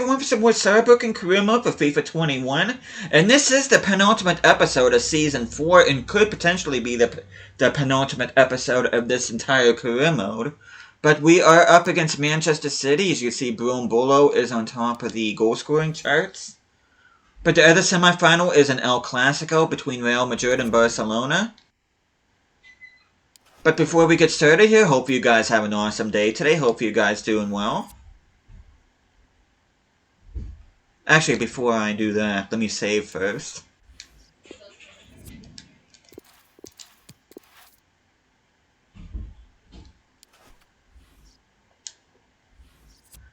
everyone for some more Saarbrücken career mode for FIFA 21. And this is the penultimate episode of Season 4 and could potentially be the penultimate episode of this entire career mode. But we are up against Manchester City. As you see, Bolo is on top of the goal-scoring charts. But the other semifinal is an El Clasico between Real Madrid and Barcelona. But before we get started here, hope you guys have an awesome day today. Hope you guys doing well. Actually, before I do that, let me save first.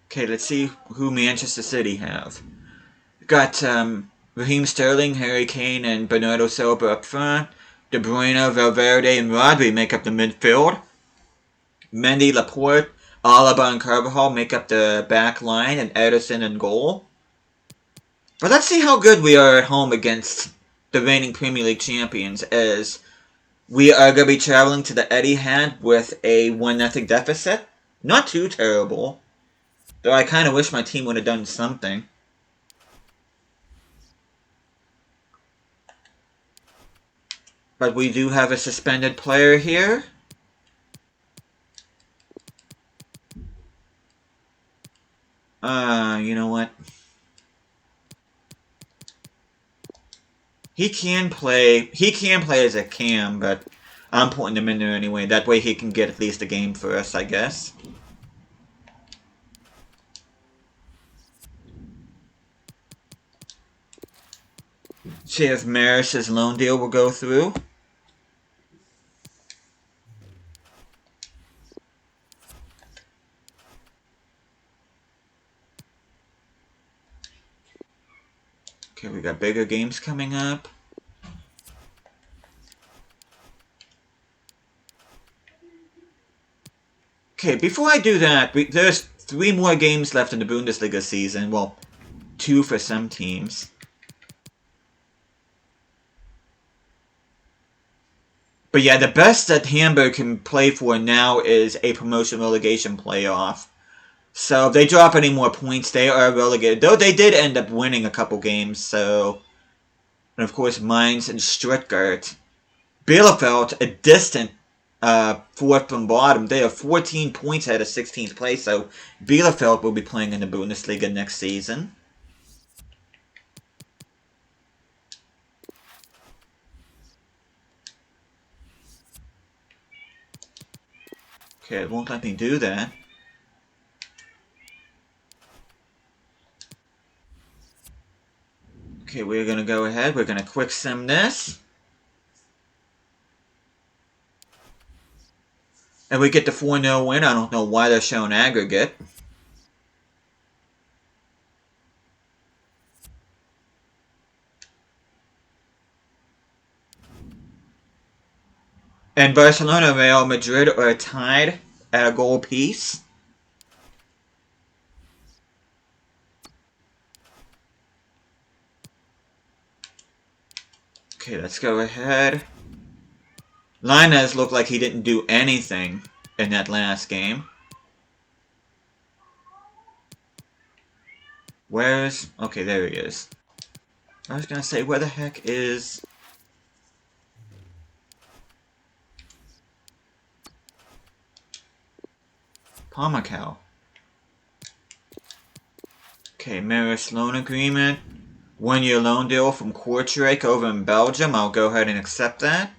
Okay, let's see who Manchester City have. We've got Raheem Sterling, Harry Kane, and Bernardo Silva up front. De Bruyne, Valverde, and Rodri make up the midfield. Mendy, Laporte, Alaba, and Carvajal make up the back line, and Ederson in goal. But let's see how good we are at home against the reigning Premier League champions, as we are going to be traveling to the Etihad with a 1-0 deficit. Not too terrible, though I kind of wish my team would have done something. But we do have a suspended player here. You know what? He can play as a cam, but I'm putting him in there anyway. That way he can get at least a game for us, I guess. See if Maris's loan deal will go through. Okay, we got bigger games coming up. Okay, before I do that, there's 3 more games left in the Bundesliga season. Well, 2 for some teams. But yeah, the best that Hamburg can play for now is a promotion relegation playoff. So if they drop any more points, they are relegated. Though they did end up winning a couple games, so... And of course, Mainz and Stuttgart. Bielefeld, a distant 4th from bottom. They have 14 points ahead of 16th place, so Bielefeld will be playing in the Bundesliga next season. Okay, it won't let me do that. Okay, we're going to go ahead. We're going to quick sim this. And we get the 4-0 win. I don't know why they're showing aggregate. And Barcelona and Real Madrid are tied at a goal apiece. Okay, let's go ahead. Linez looked like he didn't do anything in that last game. Where's... Okay, there he is. I was gonna say, where the heck is... Pamacao? Okay, Maris loan agreement. 1-year loan deal from Kortrijk over in Belgium. I'll go ahead and accept that.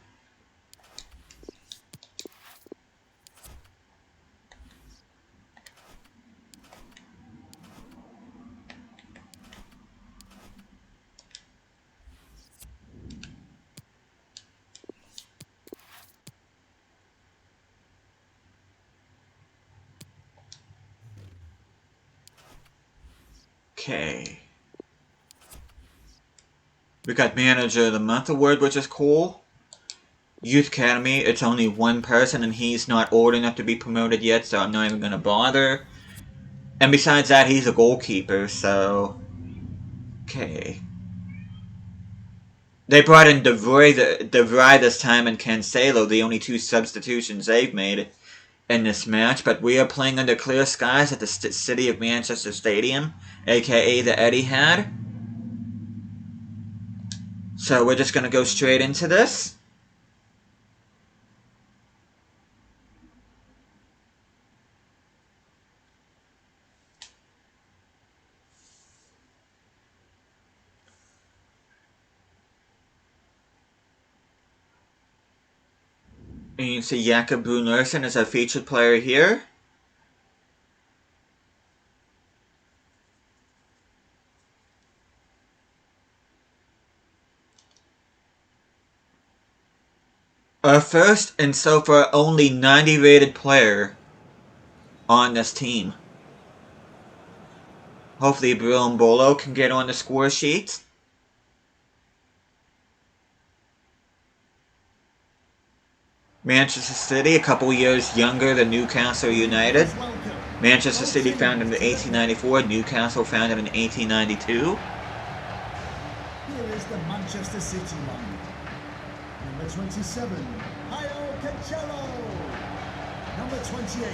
Okay. We got Manager of the Month award, which is cool. Youth Academy, it's only 1 person and he's not old enough to be promoted yet, so I'm not even going to bother. And besides that, he's a goalkeeper, so... Okay. They brought in De Vrij this time and Cancelo, the only 2 substitutions they've made. in this match, but we are playing under clear skies at the City of Manchester Stadium, aka the Etihad. So we're just going to go straight into this. And you can see Jakob Brun-Larsen is a featured player here. Our first and so far only 90 rated player on this team. Hopefully Bolo can get on the score sheet. Manchester City, a couple years younger than Newcastle United. Manchester City founded in 1894, Newcastle founded in 1892. Here is the Manchester City line. Number 27, Hayo Cancelo. Number 28,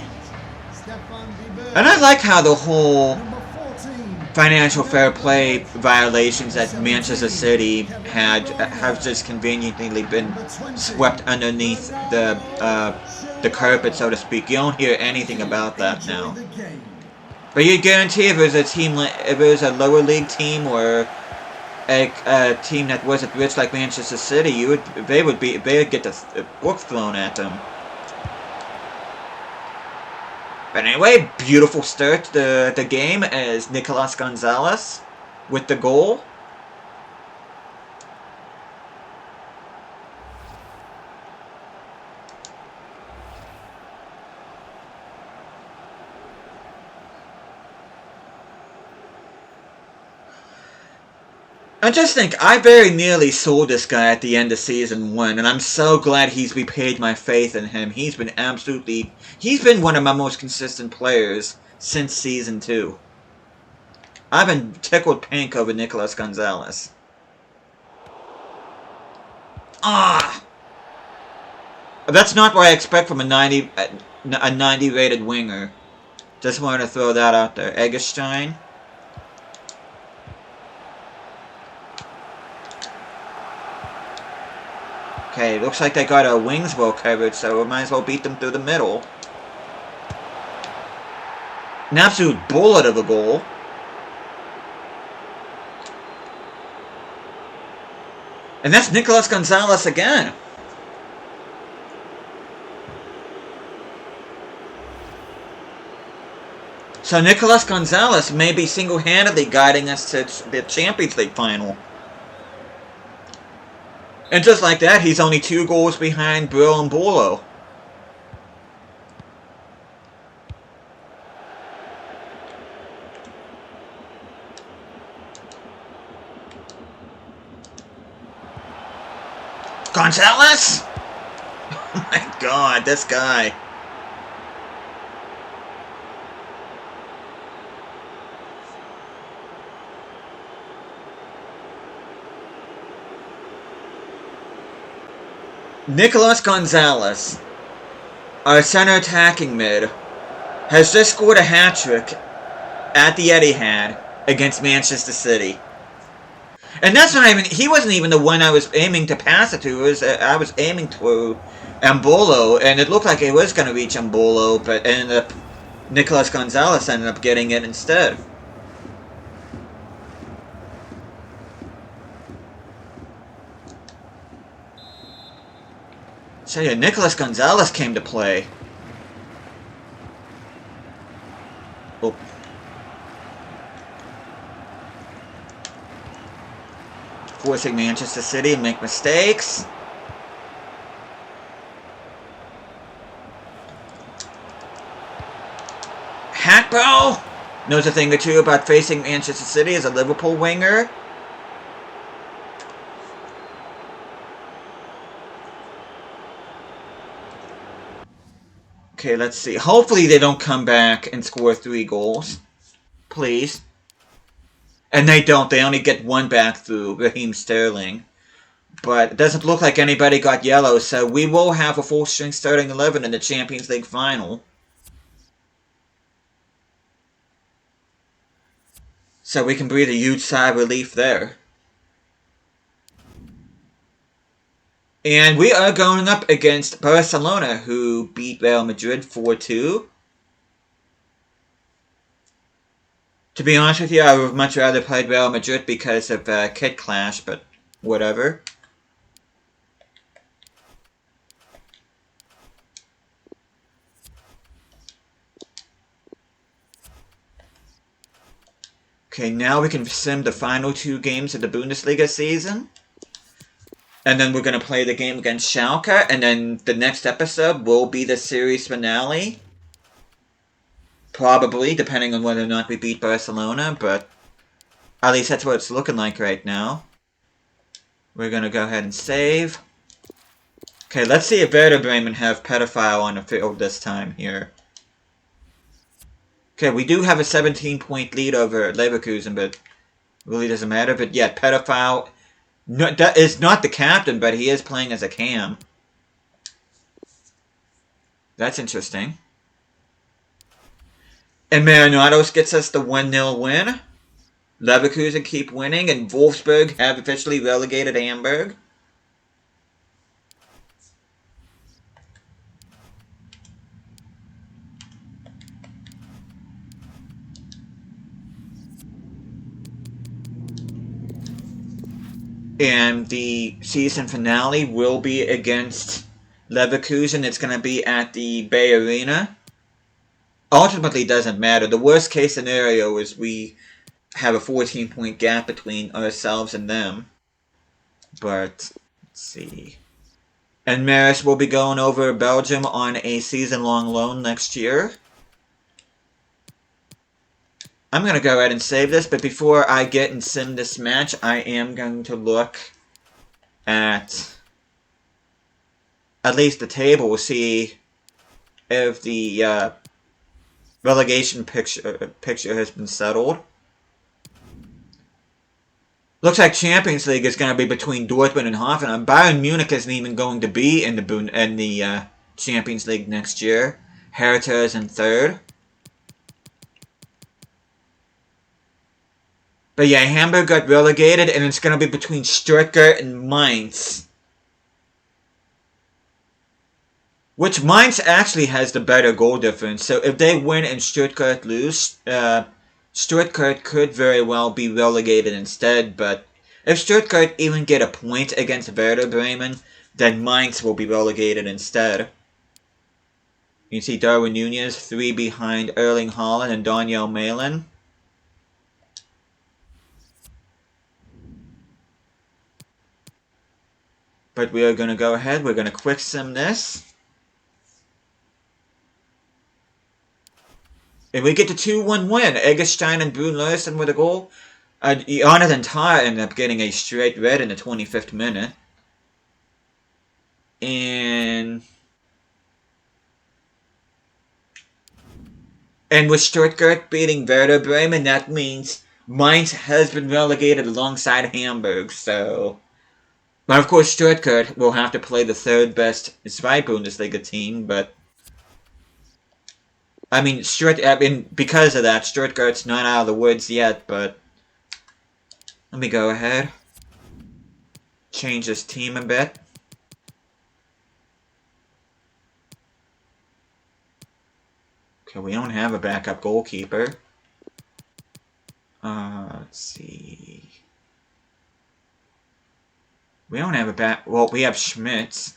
Stefan Bieber. And I like how the whole Number 14, financial fair play violations that Manchester City have just conveniently been swept underneath the carpet, so to speak. You don't hear anything about that now. But you guarantee if it was a lower league team or a team that wasn't rich like Manchester City, they would get the book thrown at them. But anyway, beautiful start to the game as Nicolas Gonzalez with the goal. I just think I very nearly sold this guy at the end of Season 1, and I'm so glad he's repaid my faith in him. He's been one of my most consistent players since Season 2. I've been tickled pink over Nicolas Gonzalez. That's not what I expect from a 90 rated winger. Just wanted to throw that out there. Eggestein. Okay, looks like they got our wings well covered, so we might as well beat them through the middle. An absolute bullet of a goal. And that's Nicolas Gonzalez again. So Nicolas Gonzalez may be single-handedly guiding us to the Champions League final. And just like that, he's only 2 goals behind Brill and Bolo. Gonzalez? Oh my god, this guy. Nicolas Gonzalez, our center attacking mid, has just scored a hat-trick at the Etihad against Manchester City. And that's not even, he wasn't even the one I was aiming to pass it to. I was aiming to Mbolo, and it looked like it was going to reach Mbolo, but ended up, Nicolas Gonzalez ended up getting it instead. So yeah, Nicolas Gonzalez came to play. Oh. Forcing Manchester City to make mistakes. Hackball knows a thing or two about facing Manchester City as a Liverpool winger. Okay, let's see. Hopefully they don't come back and score 3 goals. Please. And they don't. They only get 1 back through Raheem Sterling. But it doesn't look like anybody got yellow, so we will have a full-strength starting 11 in the Champions League final. So we can breathe a huge sigh of relief there. And we are going up against Barcelona, who beat Real Madrid 4-2. To be honest with you, I would much rather play Real Madrid because of kit clash, but whatever. Okay, now we can sim the final 2 games of the Bundesliga season. And then we're going to play the game against Schalke, and then the next episode will be the series finale. Probably, depending on whether or not we beat Barcelona, but at least that's what it's looking like right now. We're going to go ahead and save. Okay, let's see if Werder Bremen have pedophile on the field this time here. Okay, we do have a 17-point lead over Leverkusen, but it really doesn't matter. But yeah, pedophile is not the captain, but he is playing as a cam. That's interesting. And Marinados gets us the 1-0 win. Leverkusen keep winning, and Wolfsburg have officially relegated Hamburg. And the season finale will be against Leverkusen. It's going to be at the Bay Arena. Ultimately, doesn't matter. The worst case scenario is we have a 14-point gap between ourselves and them. But, let's see. And Maris will be going over Belgium on a season-long loan next year. I'm going to go ahead and save this, but before I get and sim this match, I am going to look at least the table, see if the relegation picture has been settled. Looks like Champions League is going to be between Dortmund and Hoffenheim. Bayern Munich isn't even going to be in the Champions League next year. Hertha is in third. But yeah, Hamburg got relegated, and it's going to be between Stuttgart and Mainz. Which Mainz actually has the better goal difference. So if they win and Stuttgart lose, Stuttgart could very well be relegated instead. But if Stuttgart even get a point against Werder Bremen, then Mainz will be relegated instead. You see Darwin Nunez 3 behind Erling Haaland and Daniel Malin. But we are going to go ahead. We're going to quick sim this. And we get the 2-1 win. Eggestein and Brun Larsen with a goal. Jonathan Tah ended up getting a straight red in the 25th minute. And with Stuttgart beating Werder Bremen, that means Mainz has been relegated alongside Hamburg, so... But of course, Stuttgart will have to play the third best Zweite Bundesliga team, but... I mean, because of that, Stuttgart's not out of the woods yet, but... Let me go ahead. Change this team a bit. Okay, we don't have a backup goalkeeper. Let's see... We don't have a well, we have Schmitz.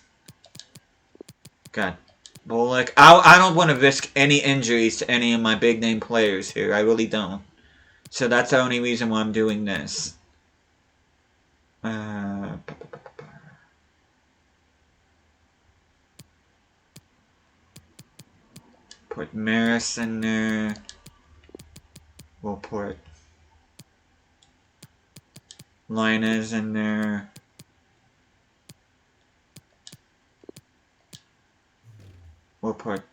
Got Bullock. I don't want to risk any injuries to any of my big name players here. I really don't. So that's the only reason why I'm doing this. Put Maris in there. We'll put Linus in there. We'll put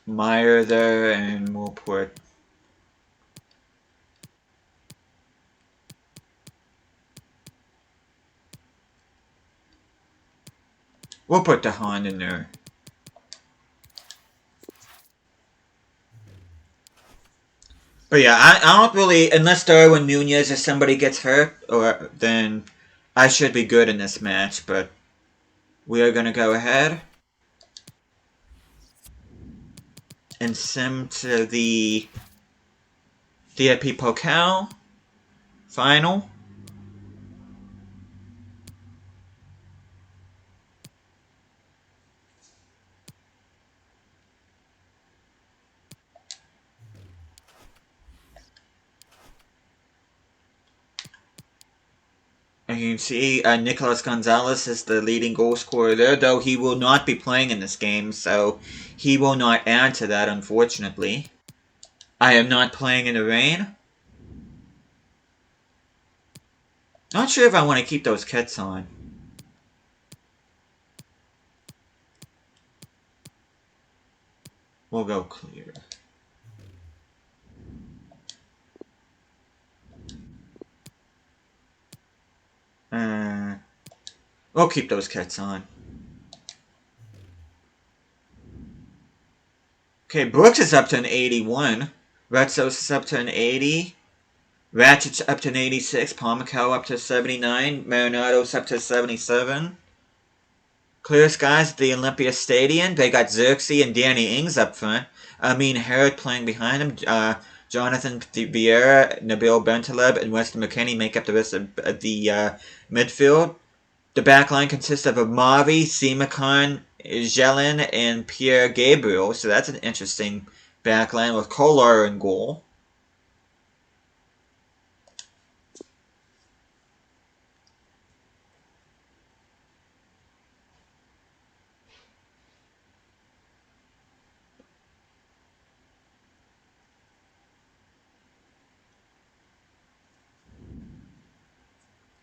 Meyer there, and we'll put We'll put the Han in there. But yeah, I don't really, unless Darwin Nunez or somebody gets hurt, or then I should be good in this match. But we are gonna go ahead and sim to the DIP Pokal final. And you can see Nicolas Gonzalez is the leading goal scorer there, though he will not be playing in this game, so he will not add to that, unfortunately. I am not playing in the rain. Not sure if I want to keep those kits on. We'll go clear. We'll keep those kits on. Okay, Brooks is up to an 81. Retsos is up to an 80. Ratchet's up to an 86. Palmico up to 79. Marinado's up to 77. Clear Skies at the Olympia Stadium. They got Xerxes and Danny Ings up front. Amin Herod playing behind him. Jonathan Vieira, Nabil Bentaleb, and Weston McKennie make up the rest of the midfield. The backline consists of Amavi, Simakan, Jelin, and Pierre Gabriel. So that's an interesting backline with Kolar in goal.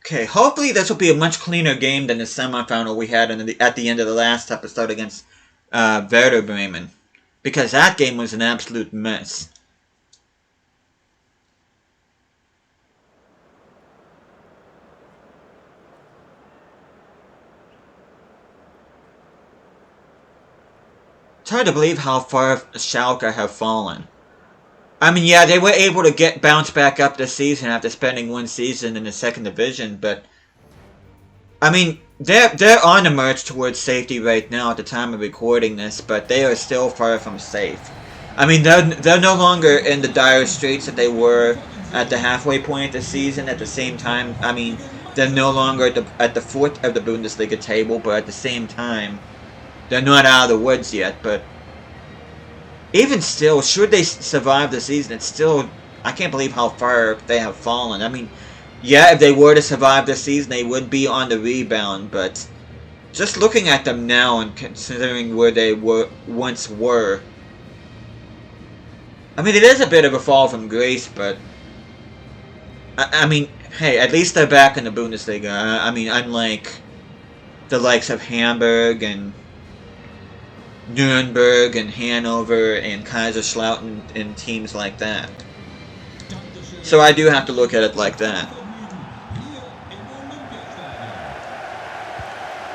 Okay, hopefully this will be a much cleaner game than the semifinal we had at the end of the last episode against Werder Bremen. Because that game was an absolute mess. It's hard to believe how far Schalke have fallen. I mean, yeah, they were able to bounce back up this season after spending one season in the second division, but I mean, they're on the march towards safety right now at the time of recording this, but they are still far from safe. I mean, they're no longer in the dire straits that they were at the halfway point of the season. At the same time, I mean, they're no longer at the foot of the Bundesliga table, but at the same time, they're not out of the woods yet, but even still, should they survive the season, it's still, I can't believe how far they have fallen. I mean, yeah, if they were to survive the season, they would be on the rebound, but just looking at them now and considering where they once were, I mean, it is a bit of a fall from grace, but I mean, hey, at least they're back in the Bundesliga. I mean, unlike the likes of Hamburg and Nuremberg and Hanover and Kaiserslautern and teams like that. So I do have to look at it like that.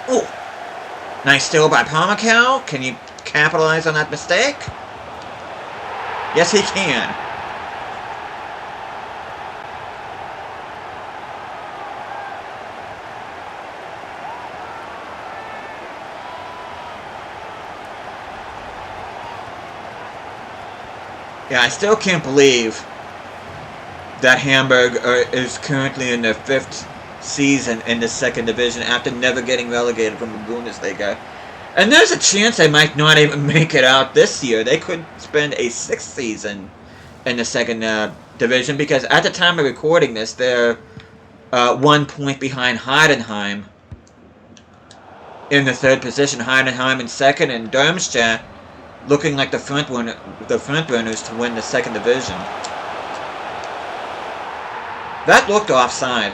Oh! Nice steal by Palmico. Can you capitalize on that mistake? Yes, he can. Yeah, I still can't believe that Hamburg is currently in their 5th season in the second division after never getting relegated from the Bundesliga. And there's a chance they might not even make it out this year. They could spend a 6th season in the second division because at the time of recording this, they're 1 point behind Heidenheim in the 3rd position. Heidenheim in 2nd, and Darmstadt looking like the front runners to win the second division. That looked offside,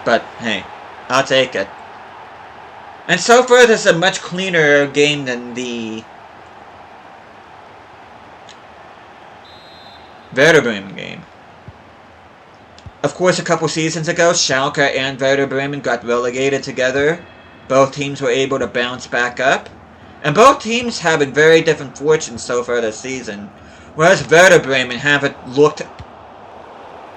but hey, I'll take it. And so far, this is a much cleaner game than the Werder Bremen game. Of course, a couple seasons ago, Schalke and Werder Bremen got relegated together Both teams were able to bounce back up. And both teams having very different fortunes so far this season. Whereas Werder Bremen haven't looked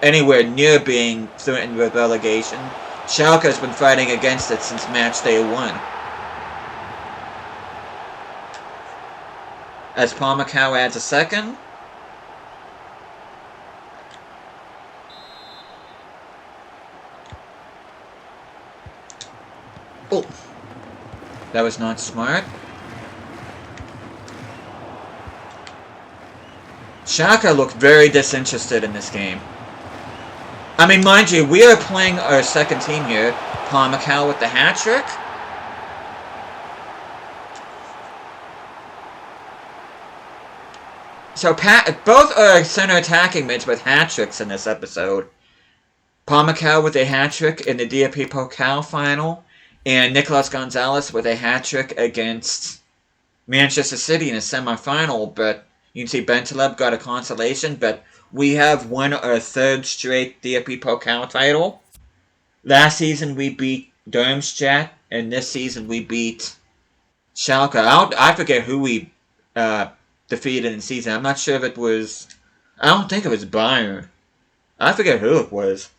anywhere near being threatened with relegation. Schalke has been fighting against it since match day 1. As Pamukau adds a second. Oh, that was not smart. Schalke looked very disinterested in this game. I mean, mind you, we are playing our second team here. Pamukau with the hat-trick. So both are center attacking mids with hat-tricks in this episode. Pamukau with a hat-trick in the DFB Pokal final, and Nicolas Gonzalez with a hat-trick against Manchester City in a semi-final, but you can see Bentaleb got a consolation, but we have won our third straight DFB Pokal title. Last season we beat Darmstadt, and this season we beat Schalke. I forget who we defeated in the season. I'm not sure if it was... I don't think it was Bayern. I forget who it was.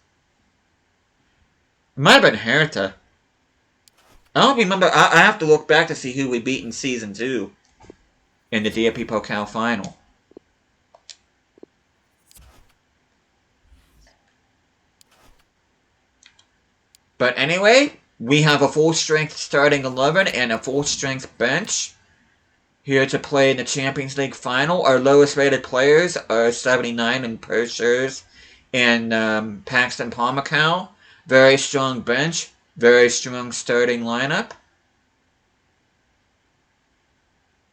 It might have been Hertha. I don't remember. I have to look back to see who we beat in Season 2 in the DFB Pokal final. But anyway, we have a full-strength starting 11 and a full-strength bench here to play in the Champions League final. Our lowest-rated players are 79 in Pershers and Paxton Pamukau. Very strong bench. Very strong starting lineup.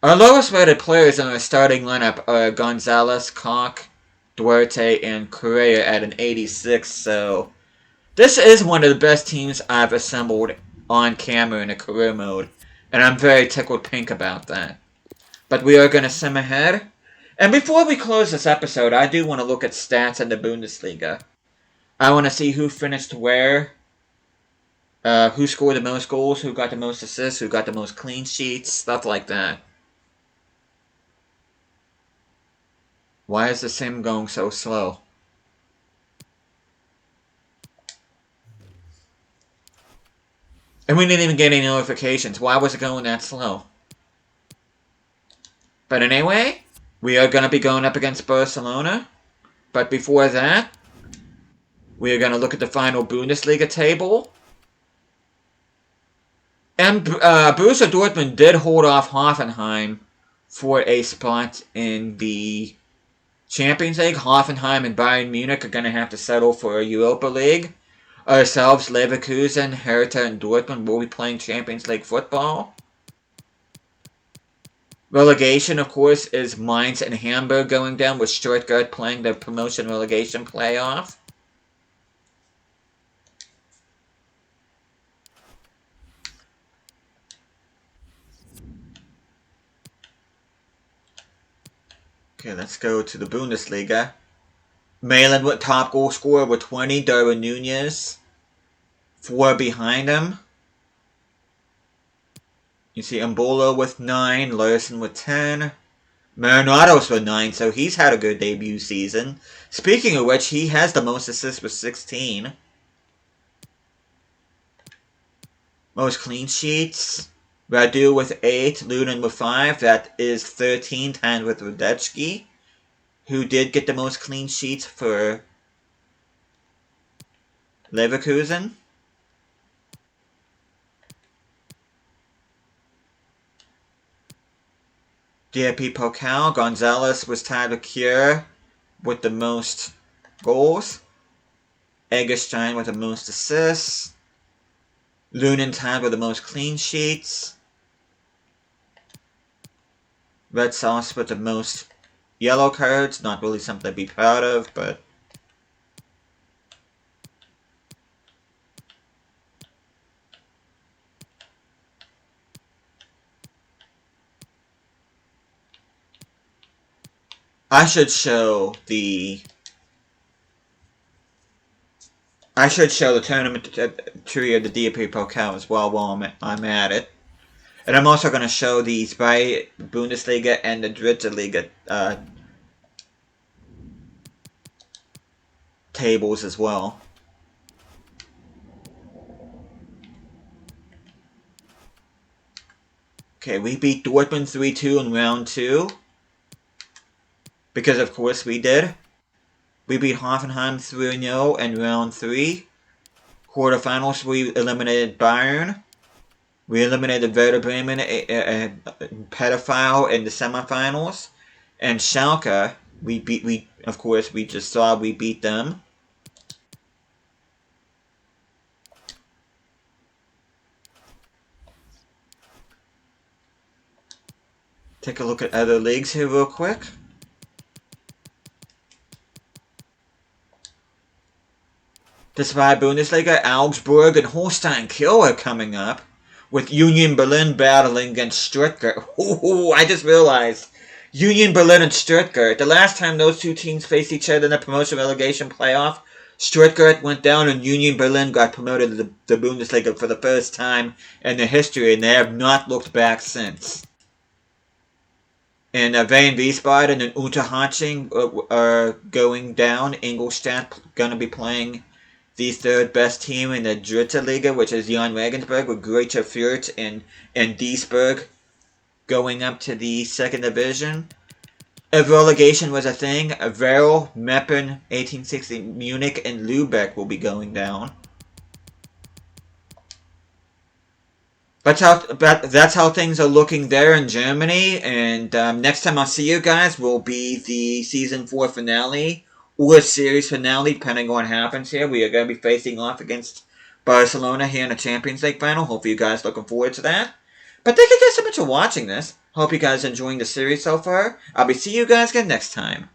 Our lowest-rated players in our starting lineup are Gonzalez, Koch, Duarte, and Correa at an 86, so... This is one of the best teams I've assembled on camera in a career mode, and I'm very tickled pink about that. But we are going to sim ahead. And before we close this episode, I do want to look at stats in the Bundesliga. I want to see who finished where, who scored the most goals, who got the most assists, who got the most clean sheets, stuff like that. Why is the sim going so slow? And we didn't even get any notifications. Why was it going that slow? But anyway, we are going to be going up against Barcelona. But before that, we are going to look at the final Bundesliga table. And Borussia Dortmund did hold off Hoffenheim for a spot in the Champions League. Hoffenheim and Bayern Munich are going to have to settle for a Europa League. Ourselves, Leverkusen, Hertha, and Dortmund will be playing Champions League football. Relegation, of course, is Mainz and Hamburg going down, with Stuttgart playing the promotion relegation playoff. Okay, let's go to the Bundesliga. Malin with top goal scorer with 20, Darwin Nunez 4 behind him. You see Mbolo with 9, Larson with 10, Marinados with 9, so he's had a good debut season. Speaking of which, he has the most assists with 16. Most clean sheets, Radu with 8, Lunin with 5, that is 13 times with Radetsky, who did get the most clean sheets for Leverkusen. DFB Pokal, Gonzalez was tied with Kjær with the most goals. Eggestein with the most assists. Lunin tied with the most clean sheets. Red Sauce with the most yellow cards. Not really something to be proud of, but... I should show the I should show the tournament tree of the DP Pokal as well while I'm at it. And I'm also going to show the Zweite Bundesliga and the Dritte Liga tables as well. Okay, we beat Dortmund 3-2 in round 2. Because of course we did. We beat Hoffenheim 3-0 in round 3. Quarterfinals, we eliminated Bayern. We eliminated Werder Bremen, a pedophile, in the semifinals. And Schalke, we just saw we beat them. Take a look at other leagues here real quick. The Zweite Bundesliga, Augsburg and Holstein Kiel are coming up, with Union Berlin battling against Stuttgart. Ooh, I just realized. Union Berlin and Stuttgart. The last time those two teams faced each other in the promotion relegation playoff, Stuttgart went down and Union Berlin got promoted to the Bundesliga for the first time in their history, and they have not looked back since. And Wien Wiesbaden and Unterhaching are going down. Ingolstadt going to be playing the third best team in the Dritte Liga, which is Jan Regensburg, with Greuther Fürth and Duisburg going up to the second division. If relegation was a thing, Werl, Meppen, 1860, Munich, and Lübeck will be going down. That's how things are looking there in Germany. And next time I'll see you guys will be the Season 4 finale. Or series finale, depending on what happens here. We are going to be facing off against Barcelona here in the Champions League final. Hopefully you guys are looking forward to that. But thank you guys so much for watching this. Hope you guys are enjoying the series so far. I'll be seeing you guys again next time.